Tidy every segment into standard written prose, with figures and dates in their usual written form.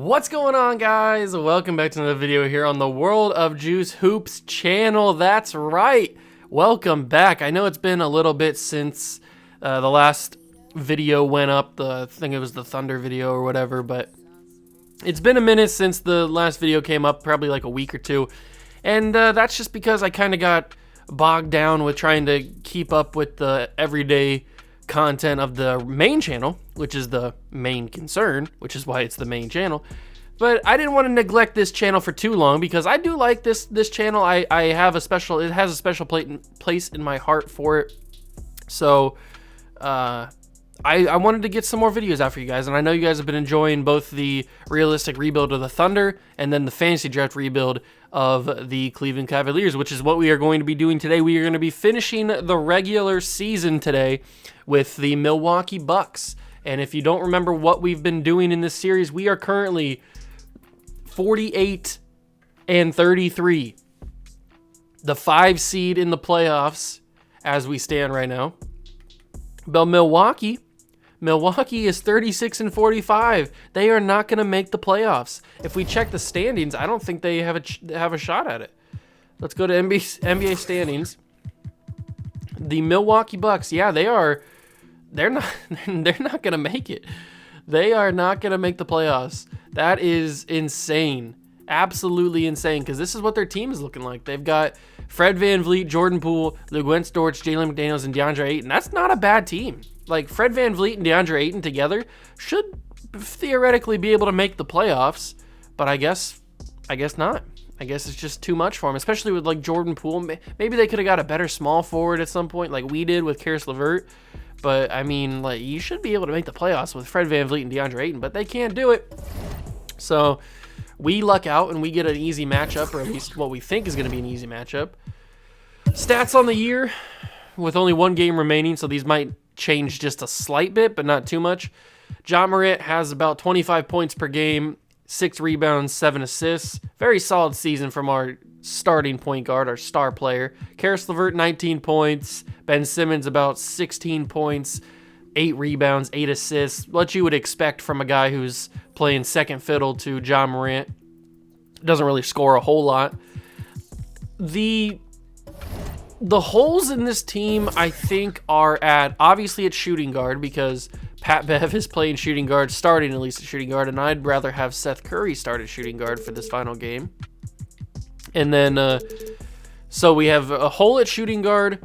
What's going on, guys? Welcome back to another video here on the World of Juice Hoops channel. That's right. Welcome back. I know it's been a little bit since the last video went up. I think it was the Thunder video or whatever, but it's been a minute since the last video came up, probably like a week or two. And that's just because I kind of got bogged down with trying to keep up with the everyday content of the main channel, which is the main concern, which is why it's the main channel. But I didn't want to neglect this channel for too long because I do like this channel. it has a special place in my heart for it. So I wanted to get some more videos out for you guys, and I know you guys have been enjoying both the realistic rebuild of the Thunder and then the fantasy draft rebuild of the Cleveland Cavaliers, which is what we are going to be doing today. We are going to be finishing the regular season today with the Milwaukee Bucks. And if you don't remember what we've been doing in this series, we are currently 48-33. The 5 seed in the playoffs as we stand right now. But Milwaukee is 36-45. They are not going to make the playoffs. If we check the standings, I don't think they have a shot at it. Let's go to NBA standings. The Milwaukee Bucks, yeah, they're not going to make it. They are not going to make the playoffs. That is insane. Absolutely insane, because this is what their team is looking like. They've got Fred VanVleet, Jordan Poole, LeGwent Storch, Jalen McDaniels, and DeAndre Ayton. That's not a bad team. Like, Fred VanVleet and DeAndre Ayton together should theoretically be able to make the playoffs, but I guess not. I guess it's just too much for them, especially with, like, Jordan Poole. Maybe they could have got a better small forward at some point, like we did with Karis LeVert. But, I mean, like, you should be able to make the playoffs with Fred VanVleet and DeAndre Ayton, but they can't do it. So, we luck out and we get an easy matchup, or at least what we think is going to be an easy matchup. Stats on the year, with only one game remaining, so these might change just a slight bit, but not too much. Ja Morant has about 25 points per game, 6 rebounds, 7 assists. Very solid season from our starting point guard, our star player. Karis LeVert, 19 points. Ben Simmons, about 16 points, 8 rebounds, 8 assists. What you would expect from a guy who's playing second fiddle to Ja Morant. Doesn't really score a whole lot. The holes in this team, I think, are obviously at shooting guard, because Pat Bev is playing shooting guard, starting at least at shooting guard, and I'd rather have Seth Curry start at shooting guard for this final game. And then, so we have a hole at shooting guard.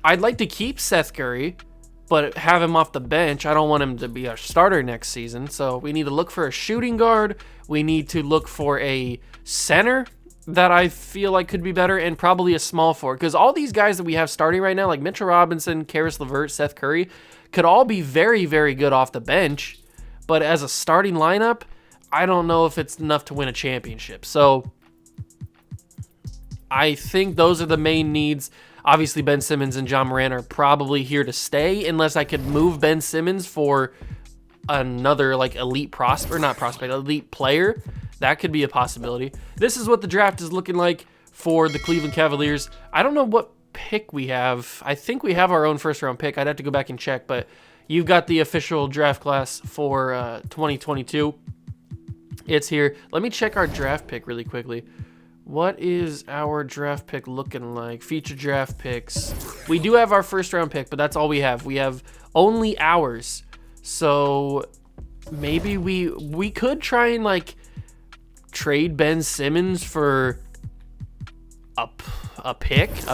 I'd like to keep Seth Curry, but have him off the bench. I don't want him to be our starter next season, so we need to look for a shooting guard. We need to look for a center that I feel like could be better, and probably a small forward, because all these guys that we have starting right now, like Mitchell Robinson, Karis LeVert, Seth Curry, could all be very, very good off the bench, but as a starting lineup, I don't know if it's enough to win a championship. So I think those are the main needs. Obviously, Ben Simmons and Ja Morant are probably here to stay, unless I could move Ben Simmons for another, like, elite player. That could be a possibility. This is what the draft is looking like for the Cleveland Cavaliers. I don't know what pick we have. I think we have our own first-round pick. I'd have to go back and check, but you've got the official draft class for 2022. It's here. Let me check our draft pick really quickly. What is our draft pick looking like? Feature draft picks. We do have our first-round pick, but that's all we have. We have only ours. So maybe we could try and, like, trade Ben Simmons for a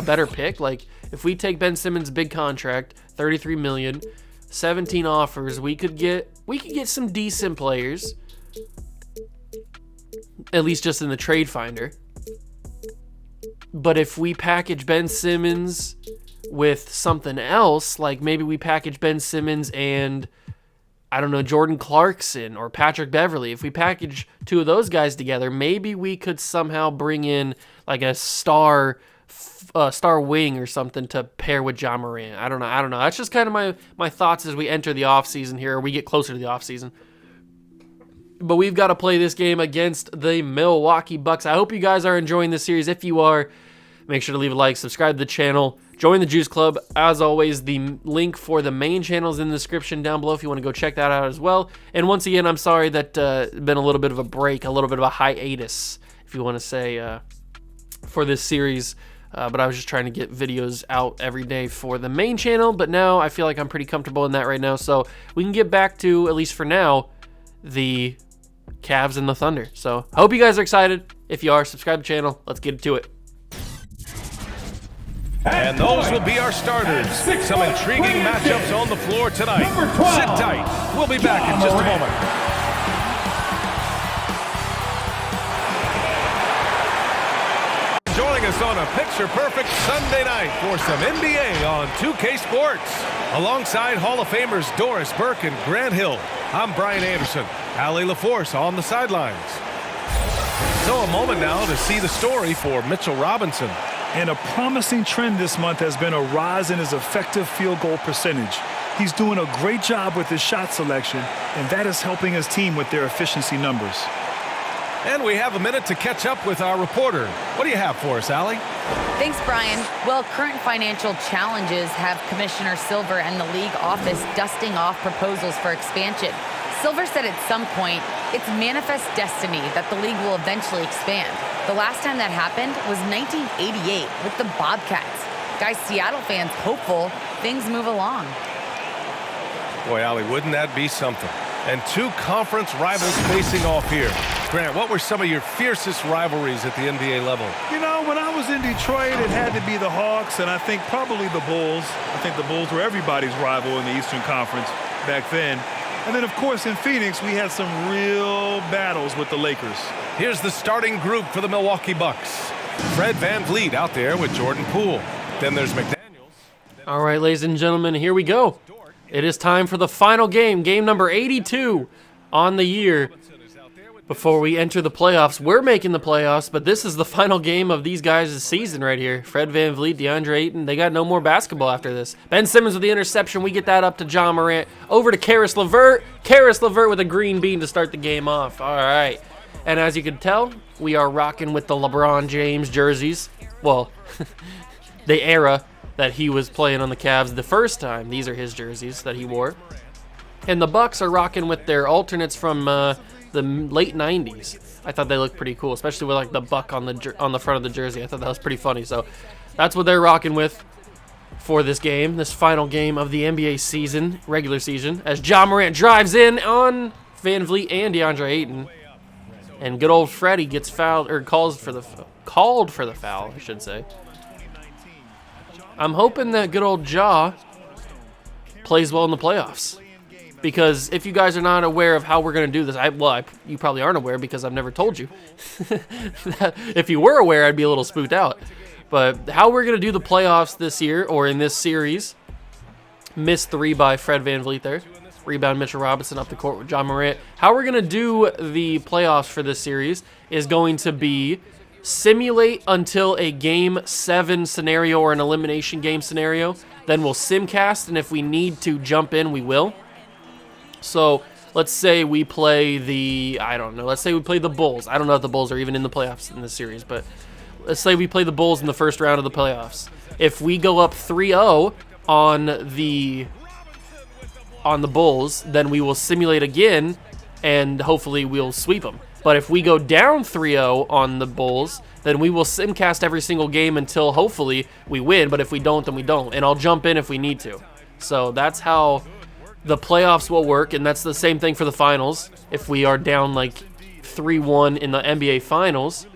better pick. Like, if we take Ben Simmons' big contract, $33 million, 17 offers, we could get some decent players, at least just in the trade finder. But if we package Ben Simmons with something else, like maybe we package Ben Simmons and, I don't know, Jordan Clarkson or Patrick Beverley. If we package two of those guys together, maybe we could somehow bring in like a star wing or something to pair with Ja Morant. I don't know. That's just kind of my thoughts as we enter the offseason here, or we get closer to the offseason. But we've got to play this game against the Milwaukee Bucks. I hope you guys are enjoying this series. If you are, Make sure to leave a like, subscribe to the channel, join the Juice Club. As always, the link for the main channel is in the description down below if you want to go check that out as well. And once again, I'm sorry that been a little bit of a break, a little bit of a hiatus, if you want to say, for this series. But I was just trying to get videos out every day for the main channel. But now I feel like I'm pretty comfortable in that right now. So we can get back to, at least for now, the Cavs and the Thunder. So I hope you guys are excited. If you are, subscribe to the channel. Let's get to it. And those will be our starters. Some intriguing matchups on the floor tonight. Sit tight. We'll be back in just a moment. Joining us on a picture-perfect Sunday night for some NBA on 2K Sports. Alongside Hall of Famers Doris Burke and Grant Hill, I'm Brian Anderson. Allie LaForce on the sidelines. So a moment now to see the story for Mitchell Robinson. And a promising trend this month has been a rise in his effective field goal percentage. He's doing a great job with his shot selection, and that is helping his team with their efficiency numbers. And we have a minute to catch up with our reporter. What do you have for us, Allie? Thanks, Brian. Well, current financial challenges have Commissioner Silver and the league office dusting off proposals for expansion. Silver said at some point, it's manifest destiny that the league will eventually expand. The last time that happened was 1988 with the Bobcats. Guys, Seattle fans hopeful things move along. Boy, Allie, wouldn't that be something? And two conference rivals facing off here. Grant, what were some of your fiercest rivalries at the NBA level? You know, when I was in Detroit, it had to be the Hawks, and I think probably the Bulls. I think the Bulls were everybody's rival in the Eastern Conference back then. And then, of course, in Phoenix, we had some real battles with the Lakers. Here's the starting group for the Milwaukee Bucks. Fred VanVleet out there with Jordan Poole. Then there's McDaniels. All right, ladies and gentlemen, here we go. It is time for the final game, game number 82 on the year. Before we enter the playoffs, we're making the playoffs, but this is the final game of these guys' season right here. Fred VanVleet, DeAndre Ayton, they got no more basketball after this. Ben Simmons with the interception. We get that up to John Morant. Over to Karis LeVert. Karis LeVert with a green bean to start the game off. All right. And as you can tell, we are rocking with the LeBron James jerseys. Well, the era that he was playing on the Cavs the first time. These are his jerseys that he wore. And the Bucks are rocking with their alternates from the late 90s. I thought they looked pretty cool, especially with like the buck on the front of the jersey. I thought that was pretty funny. So that's what they're rocking with for this game, this final game of the NBA season, regular season, as John Morant drives in on VanVleet and DeAndre Ayton. And good old Freddie gets fouled, or called for the foul, I should say. I'm hoping that good old Ja plays well in the playoffs. Because if you guys are not aware of how we're going to do this, you probably aren't aware because I've never told you. If you were aware, I'd be a little spooked out. But how we're going to do the playoffs this year, or in this series, missed three by Fred VanVleet there. Rebound Mitchell Robinson up the court with John Morant. How we're going to do the playoffs for this series is going to be simulate until a Game 7 scenario or an elimination game scenario. Then we'll simcast, and if we need to jump in, we will. So let's say we play let's say we play the Bulls. I don't know if the Bulls are even in the playoffs in this series, but let's say we play the Bulls in the first round of the playoffs. If we go up 3-0 on the Bulls, then we will simulate again, and hopefully we'll sweep them. But if we go down 3-0 on the Bulls, then we will simcast every single game until hopefully we win. But if we don't, then we don't. And I'll jump in if we need to. So that's how the playoffs will work, and that's the same thing for the finals. If we are down like 3-1 in the NBA finals,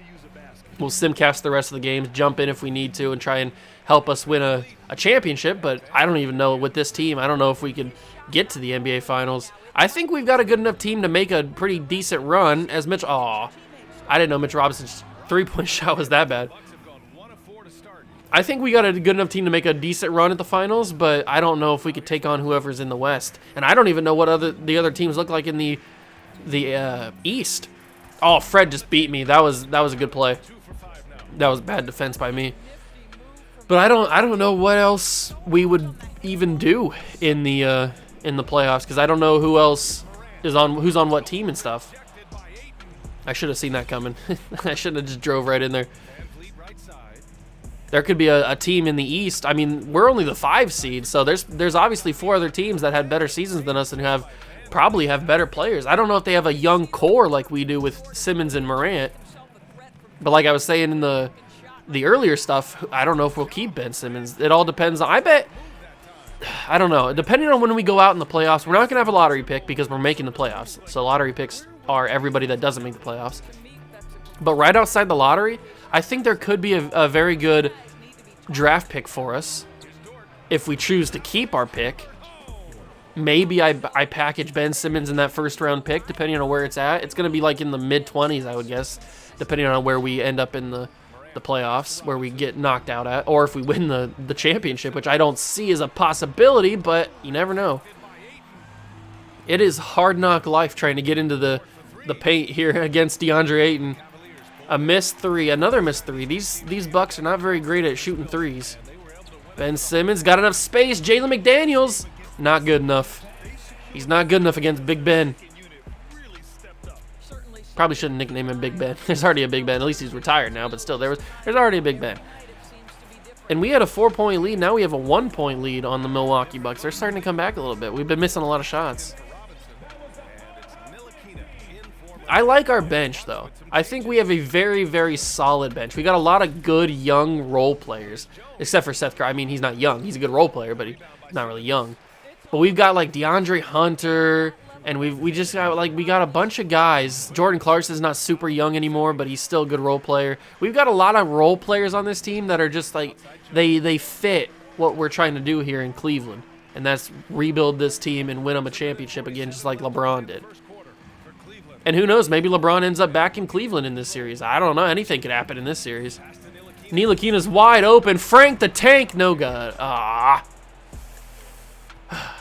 we'll simcast the rest of the games, jump in if we need to, and try and help us win a championship. But I don't even know with this team. I don't know if we could get to the NBA finals. I think we've got a good enough team to make a pretty decent run as Mitch. I didn't know Mitch Robinson's three-point shot was that bad. I think we got a good enough team to make a decent run at the finals, but I don't know if we could take on whoever's in the West. And I don't even know what the other teams look like in the East. Oh, Fred just beat me. That was a good play. That was bad defense by me. But I don't know what else we would even do in the playoffs, because I don't know who's on what team and stuff. I should have seen that coming. I shouldn't have just drove right in there. there could be a team in the East. I mean, we're only the 5 seed, so there's obviously 4 other teams that had better seasons than us and who probably have better players. I don't know if they have a young core like we do with Simmons and Morant, but like I was saying in the earlier stuff, I don't know if we'll keep Ben Simmons. It all depends. I don't know. Depending on when we go out in the playoffs, we're not going to have a lottery pick because we're making the playoffs. So lottery picks are everybody that doesn't make the playoffs. But right outside the lottery, I think there could be a very good draft pick for us if we choose to keep our pick. Maybe I package Ben Simmons in that first-round pick, depending on where it's at. It's going to be like in the mid-20s, I would guess, depending on where we end up in the playoffs, where we get knocked out at, or if we win the championship, which I don't see as a possibility, but you never know. It is hard knock life trying to get into the paint here against DeAndre Ayton. A missed 3, another missed 3. These Bucks are not very great at shooting threes. Ben Simmons got enough space. Jalen McDaniels, not good enough. He's not good enough against Big Ben. Probably shouldn't nickname him Big Ben. There's already a Big Ben. At least he's retired now, but still, there's already a Big Ben. And we had a 4-point lead. Now we have a 1-point lead on the Milwaukee Bucks. They're starting to come back a little bit. We've been missing a lot of shots. I like our bench, though. I think we have a very, very solid bench. We got a lot of good young role players, except for Seth Curry. I mean, he's not young. He's a good role player, but he's not really young. But we've got like DeAndre Hunter. And we just got we got a bunch of guys. Jordan Clarkson's not super young anymore, but he's still a good role player. We've got a lot of role players on this team that are just like they fit what we're trying to do here in Cleveland, and that's rebuild this team and win them a championship again, just like LeBron did. And who knows? Maybe LeBron ends up back in Cleveland in this series. I don't know. Anything could happen in this series. Ntilikina's wide open. Frank the Tank, no good. I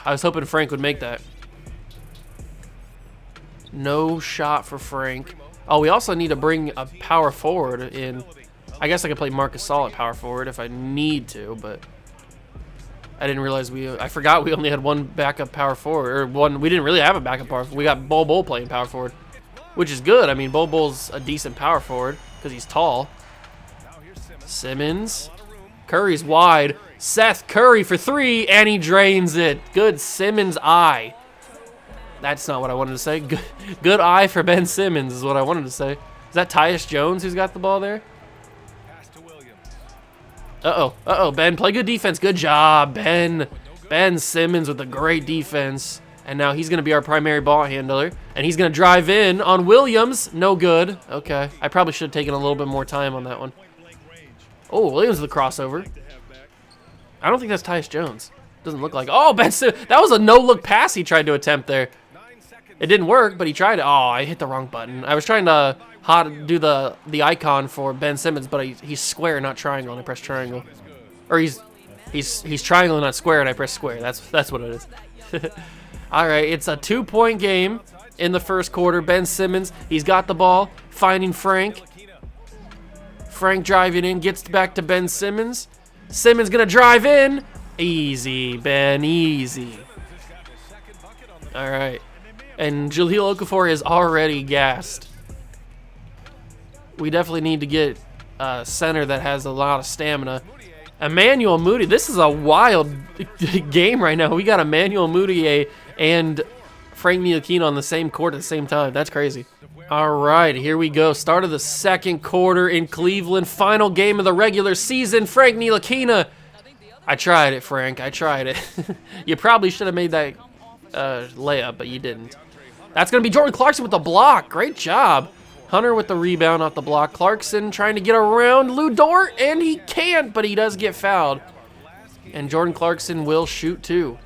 was hoping Frank would make that. No shot for Frank. Oh, we also need to bring a power forward in. I guess I could play Marc Gasol at power forward if I need to, but I didn't realize I forgot we only had one backup power forward, or one. We didn't really have a backup power forward. We got Bol Bol playing power forward, which is good. I mean, Bol Bol's a decent power forward because he's tall. Simmons. Curry's wide. Seth Curry for 3, and he drains it. Good Simmons eye. That's not what I wanted to say. Good eye for Ben Simmons is what I wanted to say. Is that Tyus Jones who's got the ball there? Uh-oh. Ben, play good defense. Good job, Ben. Ben Simmons with a great defense. And now he's going to be our primary ball handler. And he's going to drive in on Williams. No good. Okay. I probably should have taken a little bit more time on that one. Oh, Williams with the crossover. I don't think that's Tyus Jones. Doesn't look like. Oh, Ben Simmons. That was a no-look pass he tried to attempt there. It didn't work, but he tried it. Oh, I hit the wrong button. I was trying to do the icon for Ben Simmons, but he's square, not triangle, and I pressed triangle. Or he's triangle, not square, and I pressed square. That's what it is. All right, it's a 2-point game in the first quarter. Ben Simmons, he's got the ball, finding Frank. Frank driving in, gets back to Ben Simmons. Simmons gonna drive in. Easy, Ben, easy. All right. And Jahlil Okafor is already gassed. We definitely need to get a center that has a lot of stamina. Emmanuel Mudiay. This is a wild game right now. We got Emmanuel Mudiay and Frank Ntilikina on the same court at the same time. That's crazy. All right, here we go. Start of the second quarter in Cleveland. Final game of the regular season. Frank Ntilikina. I tried it, Frank. I tried it. You probably should have made that layup, but you didn't. That's going to be Jordan Clarkson with the block. Great job. Hunter with the rebound off the block. Clarkson trying to get around Lou Dort, and he can't, but he does get fouled. And Jordan Clarkson will shoot too.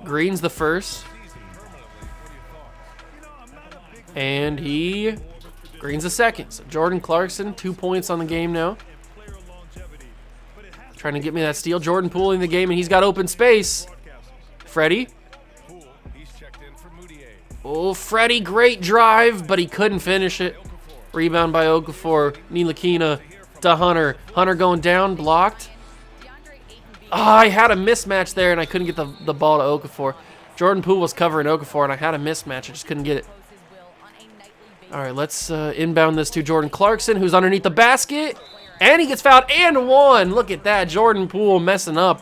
Green's the first. And Green's the second. So Jordan Clarkson, 2 points on the game now. Trying to get me that steal. Jordan Poole in the game, and he's got open space. Freddie. Oh, Freddie, great drive, but he couldn't finish it. Rebound by Okafor. Ntilikina to Hunter. Hunter going down, blocked. I had a mismatch there, and I couldn't get the ball to Okafor. Jordan Poole was covering Okafor, and I had a mismatch. I just couldn't get it. All right, let's inbound this to Jordan Clarkson, who's underneath the basket. And he gets fouled and one. Look at that. Jordan Poole messing up.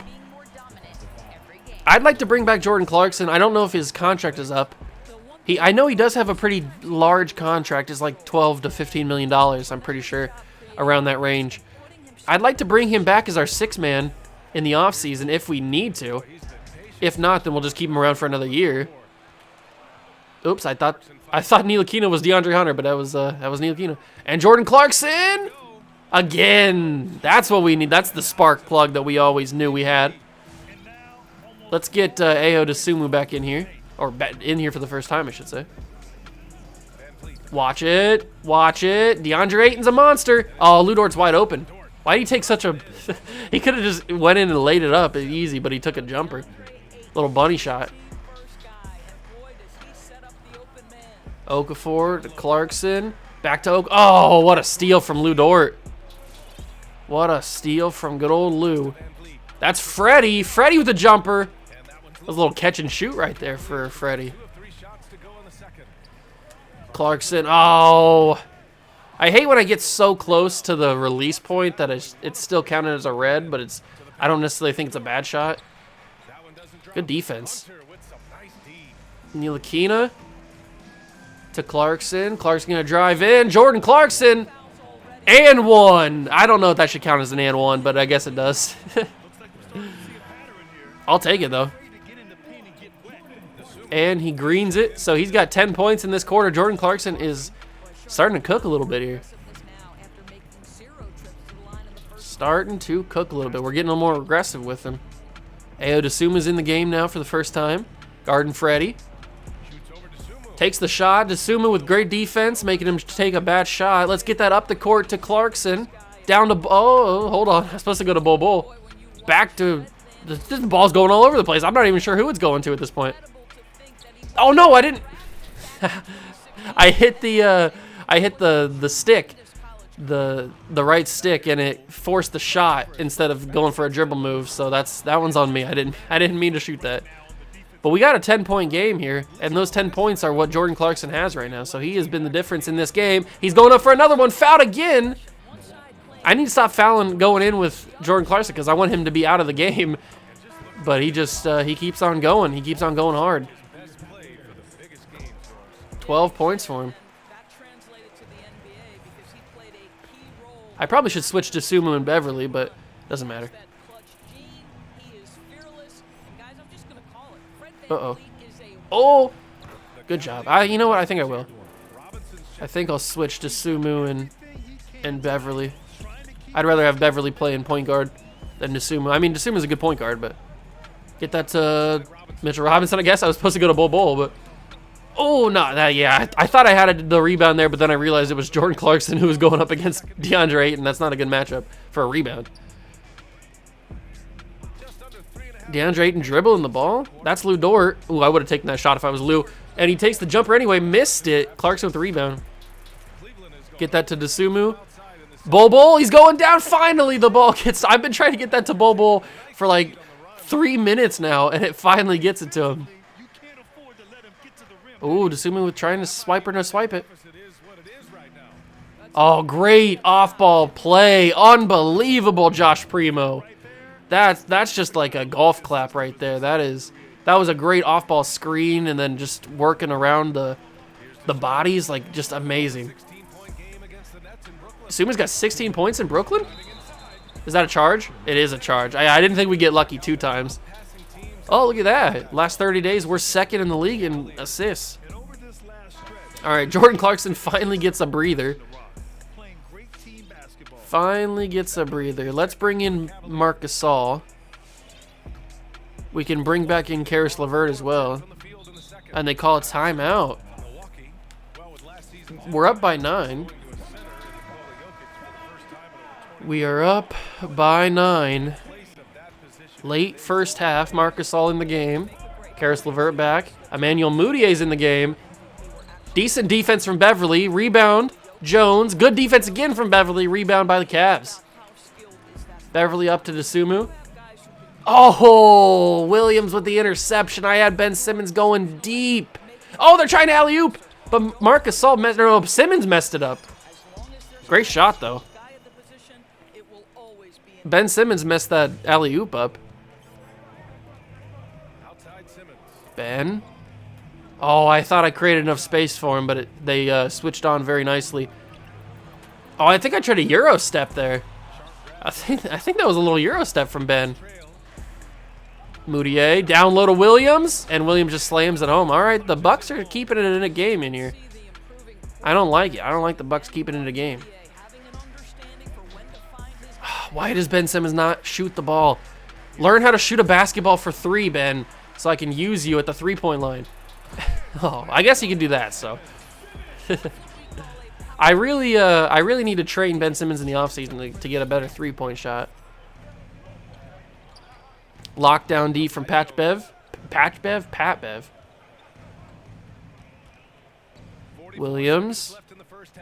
I'd like to bring back Jordan Clarkson. I don't know if his contract is up. I know he does have a pretty large contract. It's like $12 to $15 million, I'm pretty sure, around that range. I'd like to bring him back as our sixth man in the offseason if we need to. If not, then we'll just keep him around for another year. Oops, I thought Ntilikina was DeAndre Hunter, but that was Ntilikina. And Jordan Clarkson again. That's what we need. That's the spark plug that we always knew we had. Let's get Ayo Dosunmu back in here. Or in here for the first time, I should say. Watch it. Watch it. DeAndre Ayton's a monster. Oh, Lou Dort's wide open. Why did he take such a... He could have just went in and laid it up easy, but he took a jumper. Little bunny shot. Okafor to Clarkson. Back to Oak. Oh, what a steal from Lou Dort. What a steal from good old Lou. That's Freddie. Freddie with the jumper. That was a little catch and shoot right there for Freddie. Clarkson. Oh. I hate when I get so close to the release point that it's still counted as a red, but I don't necessarily think it's a bad shot. Good defense. Ntilikina to Clarkson. Clarkson going to drive in. Jordan Clarkson. And one. I don't know if that should count as an and one, but I guess it does. I'll take it, though. And he greens it. So he's got 10 points in this quarter. Jordan Clarkson is starting to cook a little bit here. Starting to cook a little bit. We're getting a little more aggressive with him. Ayo Dosunmu's in the game now for the first time. Guarding Freddie. Takes the shot. Dosunmu with great defense, making him take a bad shot. Let's get that up the court to Clarkson. Down to... Oh, hold on. I'm supposed to go to Bol. Back to... The ball's going all over the place. I'm not even sure who it's going to at this point. Oh, no, I didn't... I hit the stick. The right stick, and it forced the shot instead of going for a dribble move. So that one's on me. I didn't mean to shoot that. But we got a 10-point game here, and those 10 points are what Jordan Clarkson has right now. So he has been the difference in this game. He's going up for another one. Fouled again. I need to stop fouling going in with Jordan Clarkson because I want him to be out of the game. But he just he keeps on going. He keeps on going hard. 12 points for him. I probably should switch to Sumo and Beverly, but doesn't matter. Uh-oh. Oh! Good job. You know what? I think I will. I think I'll switch to Sumu and Beverly. I'd rather have Beverly play in point guard than Dosunmu. I mean, Dosunmu's a good point guard, but get that to Mitchell Robinson, I guess. I was supposed to go to Bol, but... Oh, no. Yeah, I thought I had the rebound there, but then I realized it was Jordan Clarkson who was going up against DeAndre Ayton. That's not a good matchup for a rebound. DeAndre Ayton dribbling the ball. That's Lou Dort. Ooh, I would have taken that shot if I was Lou. And he takes the jumper anyway. Missed it. Clarkson with the rebound. Get that to Dosunmu. Bol. He's going down. Finally, the ball gets... I've been trying to get that to Bol for like 3 minutes now, and it finally gets it to him. Ooh, Dosunmu with trying to swipe or no swipe it. Oh, great off-ball play. Unbelievable, Josh Primo. That's just like a golf clap right there. That was a great off-ball screen and then just working around the bodies, like just amazing. Dosunmu's got 16 points in Brooklyn? Is that a charge? It is a charge. I didn't think we'd get lucky 2 times. Oh, look at that. Last 30 days, we're second in the league in assists. All right, Jordan Clarkson finally gets a breather. Finally gets a breather. Let's bring in Marc Gasol. We can bring back in Karis LeVert as well. And they call a timeout. We're up by 9. We are up by 9. Late first half. Marc Gasol in the game. Karis LeVert back. Emmanuel Moutier's in the game. Decent defense from Beverly. Rebound. Jones. Good defense again from Beverly. Rebound by the Cavs. Beverly up to Dosunmu. Oh, Williams with the interception. I had Ben Simmons going deep. Oh, they're trying to alley-oop. But Marc Gasol Simmons messed it up. Great shot, though. Ben Simmons messed that alley-oop up. Ben. Oh, I thought I created enough space for him, but they switched on very nicely. Oh, I think I tried a Euro step there. I think that was a little Euro step from Ben. Moutier, down low to Williams, and Williams just slams it home. All right, the Bucks are keeping it in a game in here. I don't like it. I don't like the Bucks keeping it in a game. Why does Ben Simmons not shoot the ball? Learn how to shoot a basketball for 3, Ben, so I can use you at the 3-point line. Oh, I guess he can do that, so. I really need to train Ben Simmons in the offseason to get a better 3-point shot. Lockdown D from Pat Bev. Williams.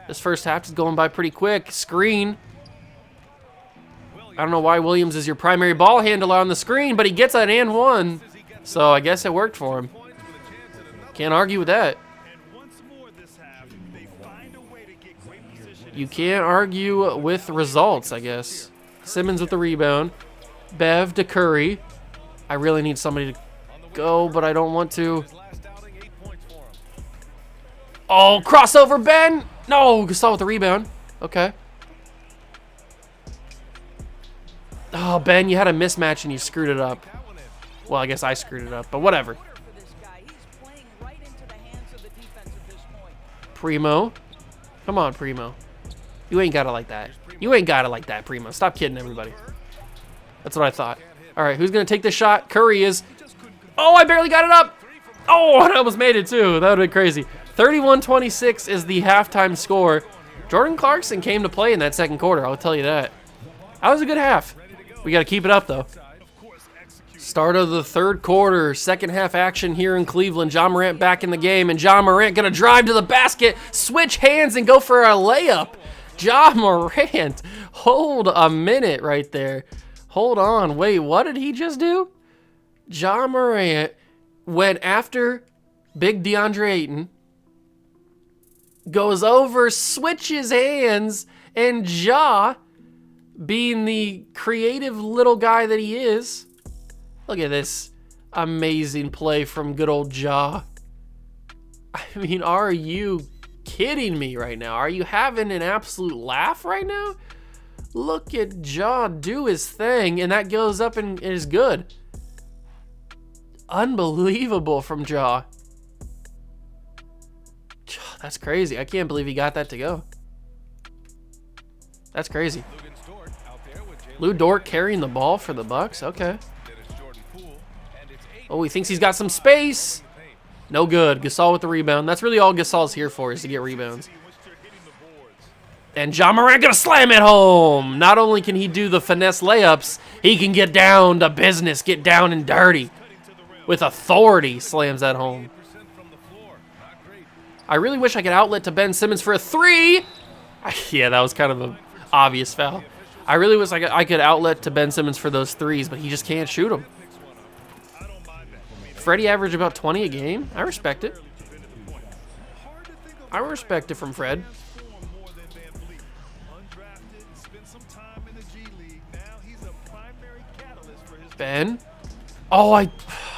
This first half is going by pretty quick. Screen. I don't know why Williams is your primary ball handler on the screen, but he gets an and one. So I guess it worked for him. Can't argue with that. You can't argue with results, I guess. Simmons with the rebound. Bev to Curry. I really need somebody to go, but I don't want to. Oh, crossover, Ben! No, Gasol with the rebound. Okay. Oh, Ben, you had a mismatch and you screwed it up. Well, I guess I screwed it up, but whatever. Primo. Come on, Primo. You ain't got it like that. You ain't got it like that, Primo. Stop kidding everybody. That's what I thought. All right, who's going to take this shot? Curry is. Oh, I barely got it up. Oh, I almost made it too. That would have been crazy. 31-26 is the halftime score. Jordan Clarkson came to play in that second quarter, I'll tell you that. That was a good half. We got to keep it up, though. Start of the third quarter, second half action here in Cleveland. Ja Morant back in the game, and Ja Morant going to drive to the basket, switch hands, and go for a layup. Ja Morant, hold a minute right there. Hold on, wait, what did he just do? Ja Morant went after big DeAndre Ayton, goes over, switches hands, and Ja, being the creative little guy that he is, look at this amazing play from good old Ja. I mean, are you kidding me right now? Are you having an absolute laugh right now? Look at Ja do his thing, and that goes up and is good. Unbelievable from Ja. That's crazy. I can't believe he got that to go. That's crazy. Lou Dort carrying the ball for the Bucks. Okay. Oh, he thinks he's got some space. No good. Gasol with the rebound. That's really all Gasol's here for, is to get rebounds. And Ja Morant gonna slam it home. Not only can he do the finesse layups, he can get down to business, get down and dirty. With authority, slams that home. I really wish I could outlet to Ben Simmons for a 3. Yeah, that was kind of an obvious foul. I really wish I could outlet to Ben Simmons for those 3s, but he just can't shoot them. Freddie averaged about 20 a game. I respect it. I respect it from Fred. Ben. Oh,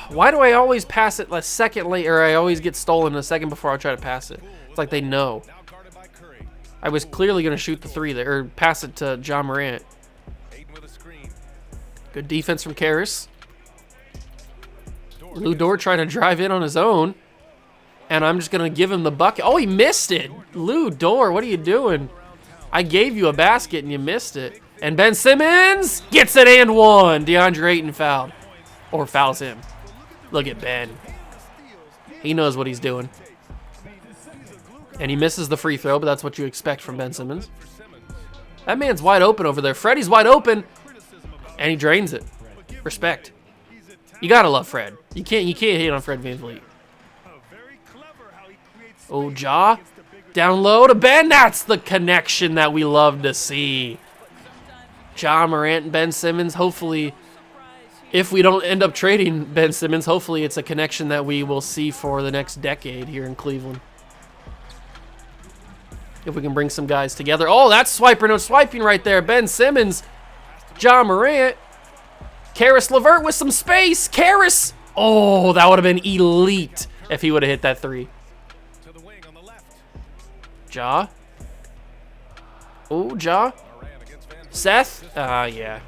why do I always pass it a second late, or I always get stolen a second before I try to pass it? It's like they know. I was clearly going to shoot the 3 there, or pass it to Ja Morant. Good defense from Karras. Lou Dort trying to drive in on his own. And I'm just going to give him the bucket. Oh, he missed it. Lou Dort, what are you doing? I gave you a basket and you missed it. And Ben Simmons gets it and one. DeAndre Ayton fouled. Or fouls him. Look at Ben. He knows what he's doing. And he misses the free throw, but that's what you expect from Ben Simmons. That man's wide open over there. Freddie's wide open. And he drains it. Respect. You gotta love Fred. You can't hate on Fred VanVleet. Oh, Ja. Down low to Ben. That's the connection that we love to see. Ja Morant and Ben Simmons. Hopefully, if we don't end up trading Ben Simmons, hopefully it's a connection that we will see for the next decade here in Cleveland. If we can bring some guys together. Oh, that's swiper, no swiping right there. Ben Simmons Ja Morant. Karis LeVert with some space. Karis. Oh, that would have been elite if he would have hit that three. Ja. Oh, Ja. Seth. Yeah.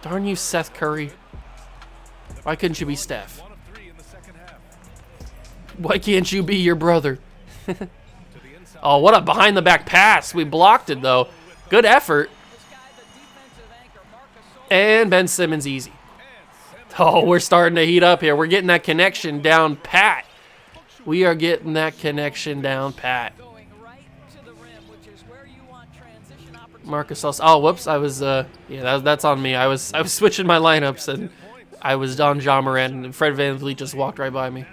Darn you, Seth Curry. Why couldn't you be Steph? Why can't you be your brother? Oh, what a behind-the-back pass. We blocked it, though. Good effort. And Ben Simmons easy. Oh, we're starting to heat up here. We're getting that connection down pat. We are getting that connection down pat. Marcus also. Oh, whoops. I was, yeah, that's on me. I was switching my lineups, and I was on Ja Morant, and Fred VanVleet just walked right by me.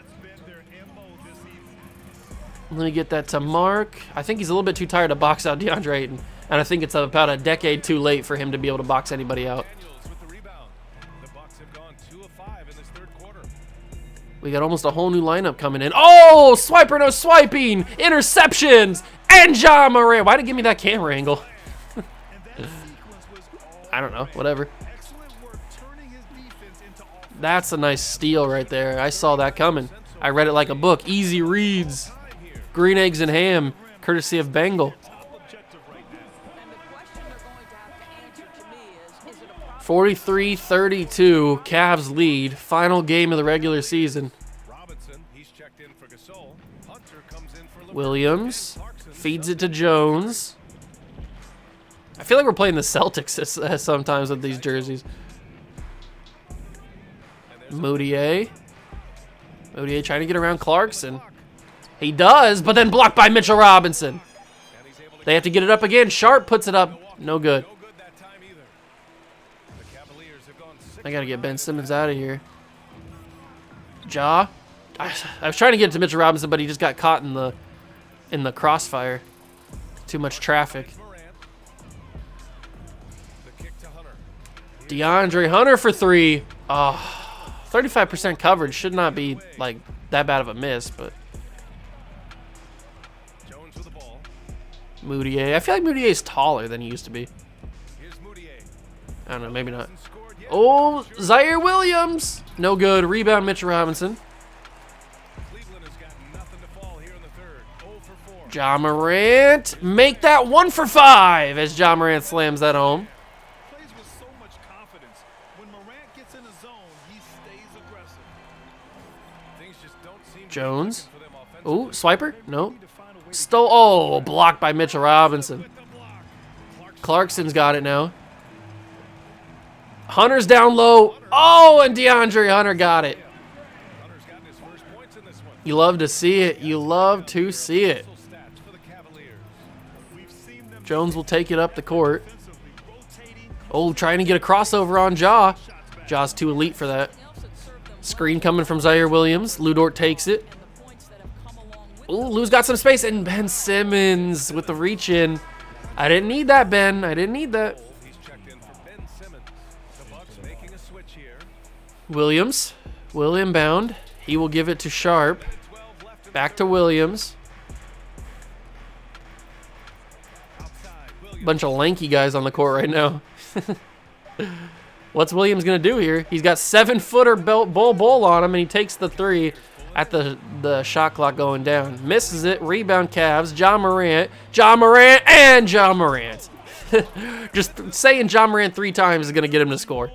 Let me get that to Mark. I think he's a little bit too tired to box out DeAndre Ayton, and I think it's about a decade too late for him to be able to box anybody out. We got almost a whole new lineup coming in. Oh, swiper no swiping, interceptions, and Ja Morant. Why did it give me that camera angle? I don't know, whatever. That's a nice steal right there. I saw that coming. I read it like a book. Easy reads. Green eggs and ham, courtesy of Bengal. 43-32, Cavs lead. Final game of the regular season. Williams feeds it to Jones. I feel like we're playing the Celtics sometimes with these jerseys. Moutier trying to get around Clarkson. He does, but then blocked by Mitchell Robinson. They have to get it up again. Sharp puts it up. No good. I got to get Ben Simmons out of here. Ja. I was trying to get it to Mitchell Robinson, but he just got caught in the crossfire. Too much traffic. DeAndre Hunter for three. Oh, 35% coverage should not be like that bad of a miss, but Moutier. I feel like Moutier is taller than he used to be. I don't know, maybe not. Oh, Zaire Williams. No good. Rebound, Mitchell Robinson. Ja Morant. Make that 1 for 5 as Ja Morant slams that home. Jones. Oh, swiper? No. Oh, blocked by Mitchell Robinson. Clarkson's got it now. Hunter's down low. Oh, and DeAndre Hunter got it. You love to see it. You love to see it. Jones will take it up the court. Oh, trying to get a crossover on Ja. Ja's too elite for that. Screen coming from Zaire Williams. Lou Dort takes it. Oh, Lou's got some space. And Ben Simmons with the reach in. I didn't need that, Ben. I didn't need that. Williams will inbound. He will give it to Sharp. Back to Williams. Bunch of lanky guys on the court right now. What's Williams going to do here? He's got 7-footer bull on him, and he takes the three at the shot clock going down. Misses it. Rebound Cavs. Ja Morant, and Ja Morant. Just saying Ja Morant 3 times is going to get him to score.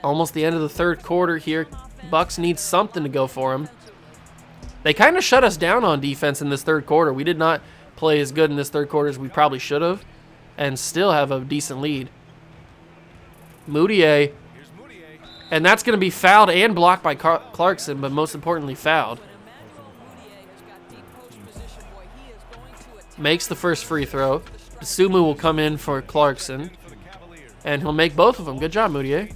Almost the end of the third quarter here. Bucks need something to go for them. They kind of shut us down on defense in this third quarter. We did not play as good in this third quarter as we probably should have, and still have a decent lead. Moutier. And that's going to be fouled and blocked by Clarkson, but most importantly fouled. Makes the first free throw. Sumu will come in for Clarkson, and he'll make both of them. Good job, Moutier.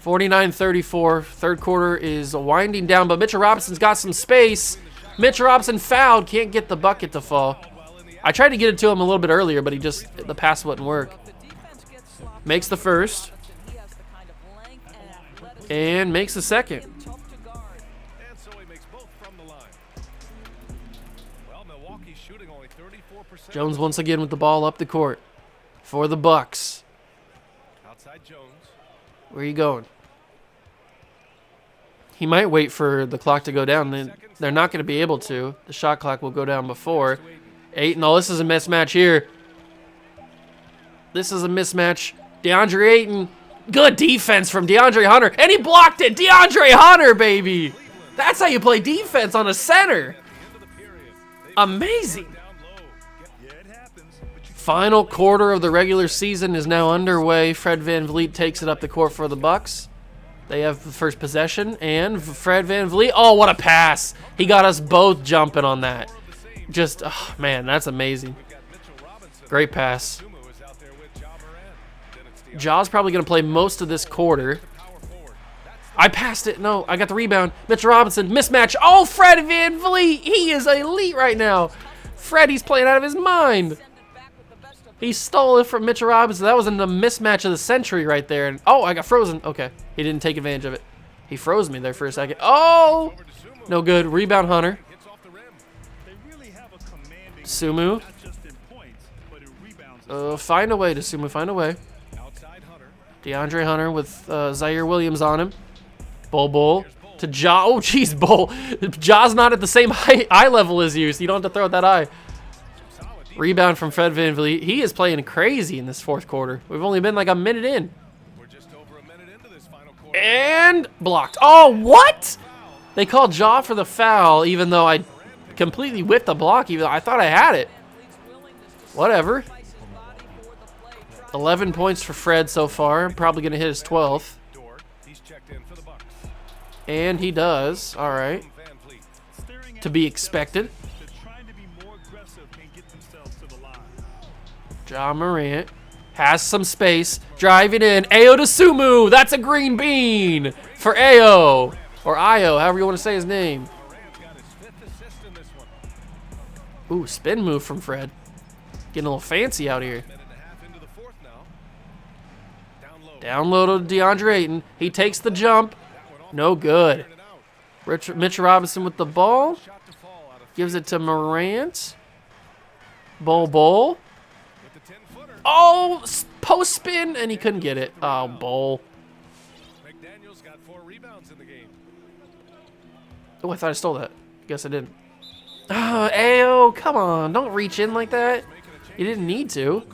49-34. Third quarter is winding down, but Mitchell Robinson's got some space. Mitchell Robinson fouled. Can't get the bucket to fall. I tried to get it to him a little bit earlier, but the pass wouldn't work. Makes the first. And makes the second. Jones once again with the ball up the court for the Bucks. Outside Jones. Where are you going? He might wait for the clock to go down. They're not going to be able to. The shot clock will go down before. Ayton, oh, this is a mismatch here. This is a mismatch. DeAndre Ayton. Good defense from DeAndre Hunter. And he blocked it. DeAndre Hunter, baby. That's how you play defense on a center. Amazing. Final quarter of the regular season is now underway. Fred VanVleet takes it up the court for the Bucks. They have the first possession, and Fred VanVleet, oh, what a pass. He got us both jumping on that. Just, oh, man, that's amazing. Great pass. Ja's probably going to play most of this quarter. I passed it. No, I got the rebound. Mitchell Robinson, mismatch. Oh, Fred VanVleet. He is elite right now. Fred, he's playing out of his mind. He stole it from Mitchell Robinson. That was in the mismatch of the century right there. And oh, I got frozen. Okay, he didn't take advantage of it. He froze me there for a second. Oh, no good. Rebound Hunter. Sumu. Find a way to Sumu. Find a way. DeAndre Hunter with Zaire Williams on him. Bol to Ja. Oh, jeez, Bol. Ja's not at the same eye level as you, so you don't have to throw at that eye. Rebound from Fred VanVleet. He is playing crazy in this fourth quarter. We've only been like a minute in. And blocked. Oh, what? They called Ja for the foul, even though I completely whipped the block. Even though I thought I had it. Whatever. 11 points for Fred so far. Probably going to hit his 12th. And he does. All right. To be expected. Ja Morant has some space. Driving in. Ayo to Sumu. That's a green bean for Ayo. Or Ayo, however you want to say his name. Ooh, spin move from Fred. Getting a little fancy out here. Down low to DeAndre Ayton. He takes the jump. No good. Mitchell Robinson with the ball. Gives it to Morant. Bol. Oh, post spin, and he couldn't get it. Oh, Bol. Oh, I thought I stole that. Guess I didn't. Oh, Ayo, come on. Don't reach in like that. You didn't need to.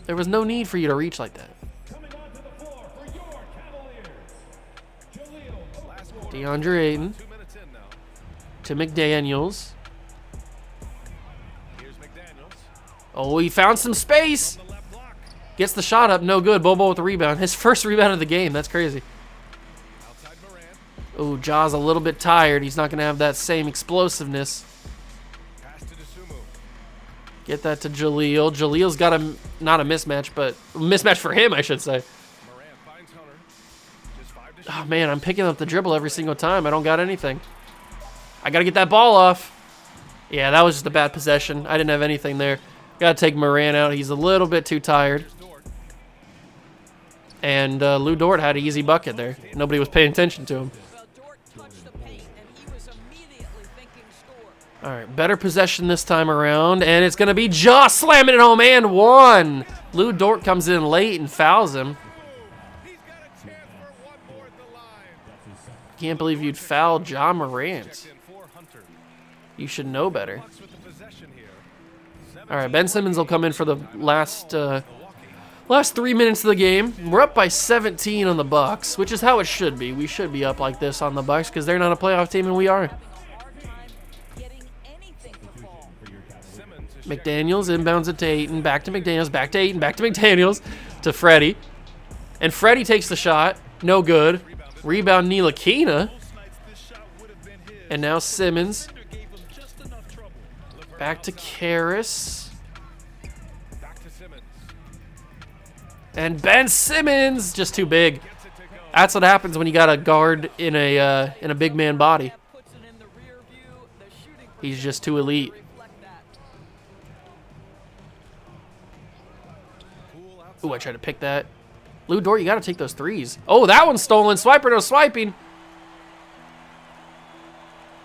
There was no need for you to reach like that. DeAndre Ayton to McDaniels. Oh, he found some space. Gets the shot up. No good. Bobo with the rebound. His first rebound of the game. That's crazy. Oh, Ja's a little bit tired. He's not going to have that same explosiveness. Get that to Jaleel. Jaleel's got a, not a mismatch, but a mismatch for him, I should say. Oh, man, I'm picking up the dribble every single time. I don't got anything. I got to get that ball off. Yeah, that was just a bad possession. I didn't have anything there. Got to take Morant out. He's a little bit too tired. And Lou Dort had an easy bucket there. Nobody was paying attention to him. All right, better possession this time around. And it's going to be Ja slamming it home and one. Lou Dort comes in late and fouls him. Can't believe you'd foul Ja Morant. You should know better. All right, Ben Simmons will come in for the last 3 minutes of the game. We're up by 17 on the Bucks, which is how it should be. We should be up like this on the Bucks because they're not a playoff team and we are. McDaniels inbounds it to Ayton, back to McDaniels, back to Ayton, back to McDaniels, to Freddie. And Freddie takes the shot. No good. Rebound Ntilikina. And now Simmons. Back to Karras. And Ben Simmons, just too big. That's what happens when you got a guard in a big man body. He's just too elite. Ooh, I tried to pick that. Lou Dort, you got to take those threes. Oh, that one's stolen. Swiper, no swiping.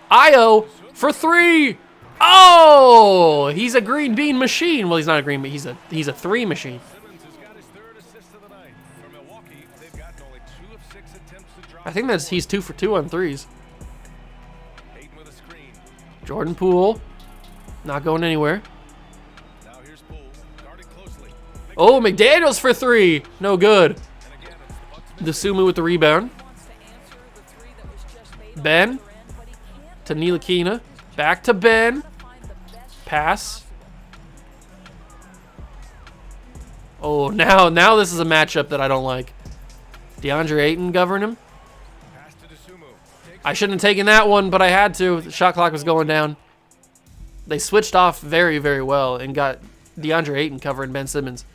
Ayo for three. Oh, he's a green bean machine. Well, he's not a green bean. He's a 3 machine. Simmons has got his 3rd assist of the night. For Milwaukee, they've gotten only 2 of 6 attempts to drop. I think he's 2 for 2 on threes. Hayden with a screen. Jordan Poole, not going anywhere. Now here's Poole, guarded closely. Oh, McDaniels for 3. No good. And again, it's the Bucks. Desumu with the rebound. Ben to Ntilikina. Back to Ben. Pass. Oh, now this is a matchup that I don't like. DeAndre Ayton govern him. Pass to Desumu. I shouldn't have taken that one, but I had to. The shot clock was going down. They switched off very, very well and got DeAndre Ayton covering Ben Simmons.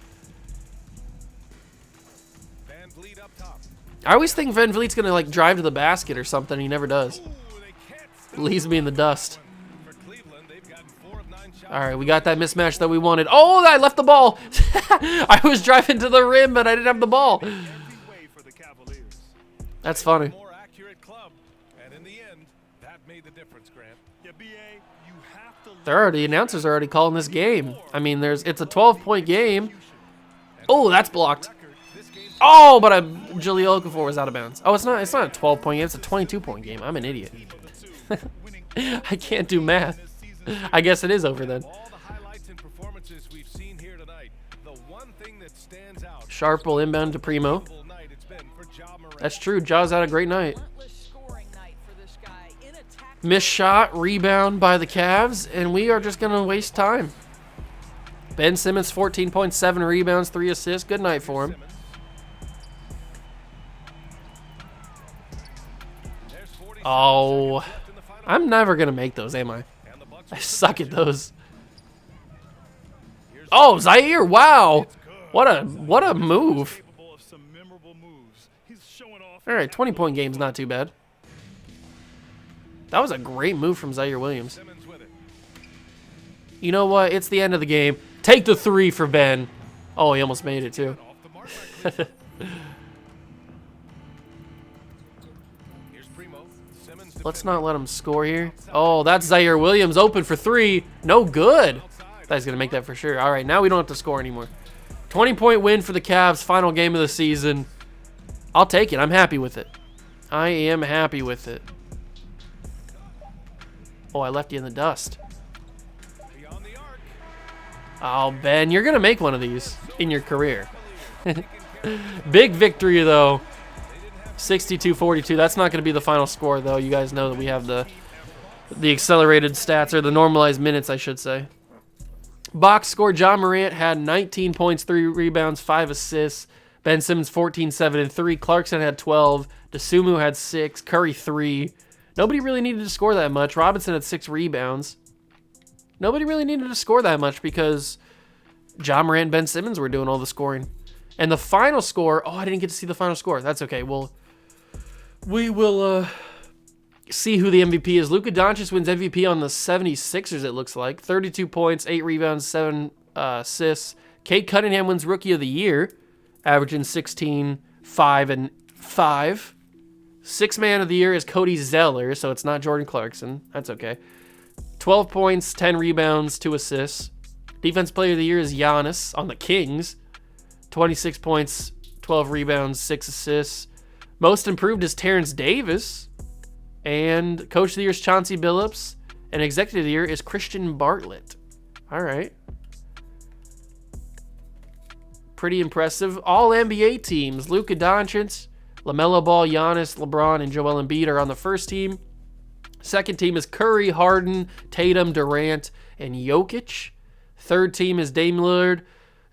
Van Vliet up top. I always think Van Vliet's going to like drive to the basket or something. He never does. Ooh, they can't stop Leaves me in the dust. for Cleveland. They've gotten 4 of 9 shots. All right, we got that mismatch that we wanted. Oh, I left the ball. I was driving to the rim, but I didn't have the ball. Every way for the Cavaliers. That's funny. More accurate club. And in the end, that made the difference, Grant. Yeah, BA, you have to The announcers are already calling this game. I mean, it's a 12-point game. Oh, that's blocked. This game's Oh, but Jahlil Okafor was out of bounds. Oh, it's not a 12-point game. It's a 22-point game. I'm an idiot. I can't do math. I guess it is over then. all the highlights and performances we've seen here tonight. The one thing that stands out. Sharp will inbound to Primo. Full night it's been for Ja Morant. That's true. Jaws had a great night. Missed shot, rebound by the Cavs, and we are just going to waste time. Ben Simmons, 14.7 rebounds, 3 assists. Good night for him. There's 40 Oh, left in the final. I'm never going to make those, am I? And the Bucks I suck at those. Oh, Zaire, wow. What a move. capable of some memorable moves. He's showing off. All right, 20-point game's not too bad. That was a great move from Zaire Williams. Simmons with it. You know what? It's the end of the game. Take the 3 for Ben. Oh, he almost made it, too. Off the mark by Cleveland. Here's Primo. Simmons Let's not let him score here. Oh, that's Zaire Williams open for 3. No good. Thought he's going to make that for sure. All right, now we don't have to score anymore. 20-point win for the Cavs, final game of the season. I'll take it. I'm happy with it. I am happy with it. Oh, I left you in the dust. beyond the arc. Oh, Ben, you're going to make one of these in your career. Big victory, though. 62-42. That's not going to be the final score, though. You guys know that we have the accelerated stats, or the normalized minutes, I should say. Box score, Ja Morant had 19 points, 3 rebounds, 5 assists. Ben Simmons, 14, 7, and 3. Clarkson had 12. Desumu had 6. Curry, 3. Nobody really needed to score that much. Robinson had 6 rebounds. Nobody really needed to score that much because Ja Morant and Ben Simmons were doing all the scoring. And the final score, oh, I didn't get to see the final score. That's okay. We will see who the MVP is. Luka Doncic wins MVP on the 76ers, it looks like. 32 points, 8 rebounds, 7 assists. Cade Cunningham wins Rookie of the Year, averaging 16, 5, and 5. Sixth man of the year is Cody Zeller, so it's not Jordan Clarkson. That's okay. 12 points, 10 rebounds, 2 assists. Defense player of the year is Giannis on the Kings. 26 points, 12 rebounds, 6 assists. Most improved is Terrence Davis. And coach of the year is Chauncey Billups. And executive of the year is Christian Bartlett. All right. Pretty impressive. All NBA teams. Luka Doncic, LaMelo Ball, Giannis, LeBron, and Joel Embiid are on the first team. Second team is Curry, Harden, Tatum, Durant, and Jokic. Third team is Dame Lillard,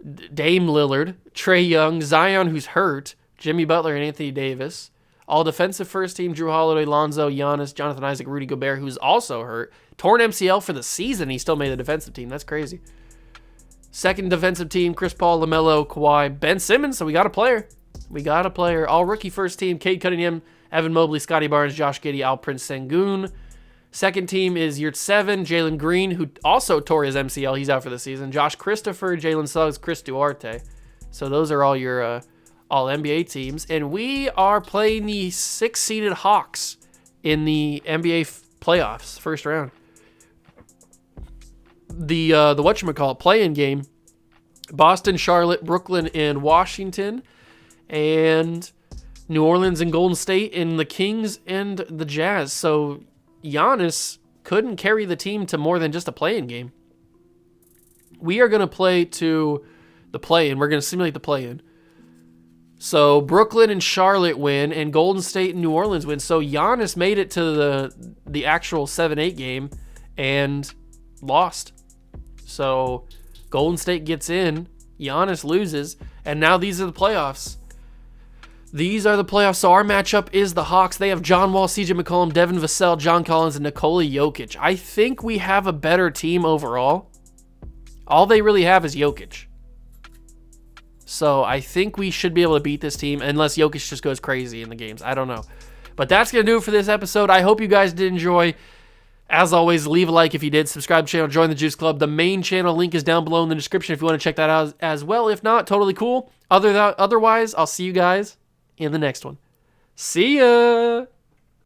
Trae Young, Zion, who's hurt, Jimmy Butler, and Anthony Davis. All defensive first team, Drew Holiday, Lonzo, Giannis, Jonathan Isaac, Rudy Gobert, who's also hurt. Torn MCL for the season. He still made the defensive team. That's crazy. Second defensive team, Chris Paul, LaMelo, Kawhi, Ben Simmons. So we got a player. All rookie first team, Cade Cunningham, Evan Mobley, Scotty Barnes, Josh Giddey, Al Prince Sengun. Second team is year 7, Jalen Green, who also tore his MCL. He's out for the season. Josh Christopher, Jalen Suggs, Chris Duarte. So those are all your all NBA teams. And we are playing the 6-seeded Hawks in the NBA playoffs, first round. the whatchamacallit play-in game. Boston, Charlotte, Brooklyn, and Washington, and New Orleans and Golden State, and the Kings and the Jazz. So Giannis couldn't carry the team to more than just a play-in game. We are going to play to the play-in. We're going to simulate the play-in. So Brooklyn and Charlotte win, and Golden State and New Orleans win. So Giannis made it to the actual 7-8 game and lost. So Golden State gets in, Giannis loses, and now these are the playoffs. These are the playoffs. So our matchup is the Hawks. They have John Wall, CJ McCollum, Devin Vassell, John Collins, and Nikola Jokic. I think we have a better team overall. All they really have is Jokic. So I think we should be able to beat this team unless Jokic just goes crazy in the games. I don't know. But that's going to do it for this episode. I hope you guys did enjoy. As always, leave a like if you did. Subscribe to the channel. Join the Juice Club. The main channel link is down below in the description if you want to check that out as well. If not, totally cool. Otherwise, I'll see you guys in the next one. See ya!